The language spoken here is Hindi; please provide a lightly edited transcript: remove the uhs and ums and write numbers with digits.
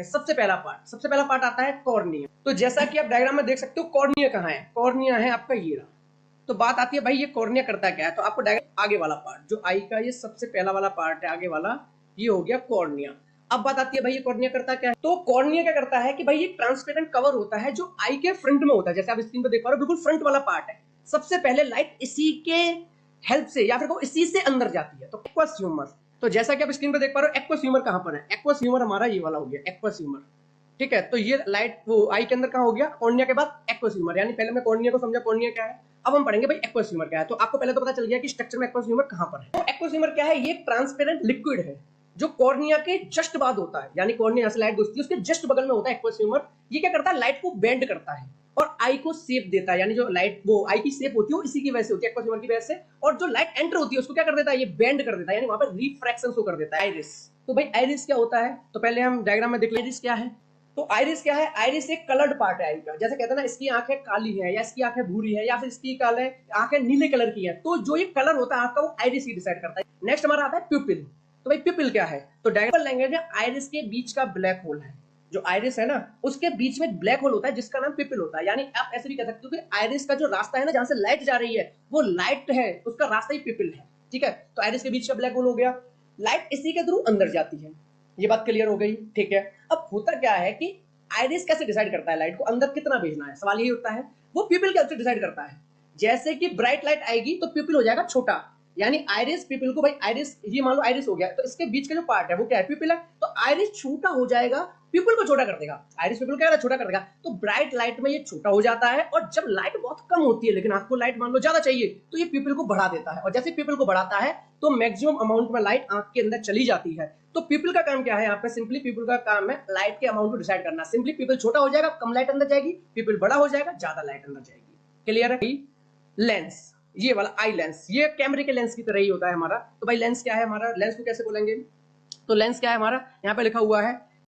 सबसे पहला पार्ट आता है कॉर्निया। तो जैसा कि आप डायग्राम में देख सकते हो, कॉर्निया कहाँ है? कॉर्निया है आपका ये रहा। तो बात आती है भाई ये कॉर्निया करता क्या है, तो आपको डायग्राम आगे वाला पार्ट जो आई का ये सबसे पहला वाला पार्ट है, आगे वाला ये हो गया कॉर्निया। अब बात आती है भाई ये कॉर्निया करता क्या है, तो कॉर्निया क्या करता है कि भाई ये ट्रांसपेरेंट कवर होता है जो आई के फ्रंट में होता है, जैसे आप स्क्रीन पर देख पा रहे हो, बिल्कुल फ्रंट वाला पार्ट है। सबसे पहले लाइट इसी के हेल्प से या फिर वो इसी से अंदर जाती है। तो एक्वस ह्यूमर, तो जैसा कि आप स्क्रीन पर देख पा रहे हो, एक्वस ह्यूमर कहां पर है? एक्वस ह्यूमर हमारा ये वाला हो गया एक्वस ह्यूमर, ठीक है। तो ये लाइट वो आई के अंदर कहां हो गया? कॉर्निया के बाद एक्वस ह्यूमर, यानी पहले मैं कॉर्निया को समझा कॉर्निया क्या है, अब हम पढ़ेंगे भाई एक्वस ह्यूमर क्या है। तो आपको पहले तो पता चल गया कि स्ट्रक्चर में एक्वस ह्यूमर कहां पर है। तो एक्वस ह्यूमर क्या है? ये ट्रांसपेरेंट लिक्विड है जो कॉर्निया के जस्ट बाद होता है, यानी कॉर्निया से लाइट घुसती है उसके जस्ट बगल में होता है एक्वस ह्यूमर। ये क्या करता है? लाइट को बेंड करता है और आई को शेप देता है, यानी जो लाइट वो आई की शेप होती है वो इसी की वजह से होती है, एक्वस ह्यूमर की वजह से। और जो लाइट एंटर होती है उसको क्या कर देता है? ये बेंड कर देता है, यानी वहां पर रिफ्रैक्शन शो कर देता है। आइरिस, तो भाई आइरिस क्या होता है? तो पहले हम डायग्राम में देख लें आइरिस क्या है। तो आइरिस क्या है? आइरिस एक कलर्ड पार्ट है आई का। जैसे कहते हैं ना, इसकी आंखें काली है या इसकी आंखें भूरी है या फिर इसकी काले आंखें नीले कलर की है, तो जो ये कलर होता है आपका वो आइरिस ही डिसाइड करता है। नेक्स्ट हमारा आता है प्यूपिल। तो भाई प्यूपिल क्या है? तो डायग्राम लैंग्वेज में आइरिस के बीच का ब्लैक होल है, जो आइरिस है ना उसके बीच में ब्लैक होल होता है जिसका नाम प्यूपिल होता है। यानी आप ऐसे भी कह सकते हो कि आइरिस का जो रास्ता है ना, जहां से लाइट जा रही है वो लाइट है, उसका रास्ता ही प्यूपिल है, ठीक है। तो आइरिस के बीच का ब्लैक होल हो गया, लाइट इसी के थ्रू अंदर जाती है। ये बात क्लियर हो गई, ठीक है। अब होता क्या है कि आइरिस कैसे डिसाइड करता है लाइट को अंदर कितना भेजना है? सवाल यही होता है, वो प्यूपिल कैसे डिसाइड करता है। जैसे कि ब्राइट लाइट आएगी तो प्यूपिल हो जाएगा छोटा, यानी आइरिस प्यूपिल को, भाई आइरिस ये मान लो आइरिस हो गया, तो इसके बीच का जो पार्ट है वो क्या है? प्यूपिल है। तो आइरिस छोटा हो जाएगा, प्यूपिल को छोटा कर देगा। आइरिस प्यूपिल क्या छोटा कर देगा, तो ब्राइट लाइट में ये छोटा हो जाता है। और जब लाइट बहुत कम होती है लेकिन आपको लाइट मान लो ज्यादा चाहिए, तो ये प्यूपिल को बढ़ा देता है। और जैसे प्यूपिल को बढ़ाता है तो मैक्सिमम अमाउंट में लाइट आंख के अंदर चली जाती है। तो पीपल का काम क्या है यहाँ पे? सिंपली पीपल का काम है लाइट के अमाउंट को डिसाइड करना। सिंपली पीपल छोटा हो जाएगा, कम लाइट अंदर जाएगी, पीपल बड़ा हो जाएगा, ज्यादा लाइट अंदर जाएगी। क्लियर है? लेंस, ये वाला आई लेंस, ये कैमरे के लेंस की तरह ही होता है हमारा। तो भाई लेंस क्या है हमारा? लेंस को कैसे बोलेंगे? तो लेंस क्या है हमारा? यहाँ पे लिखा हुआ है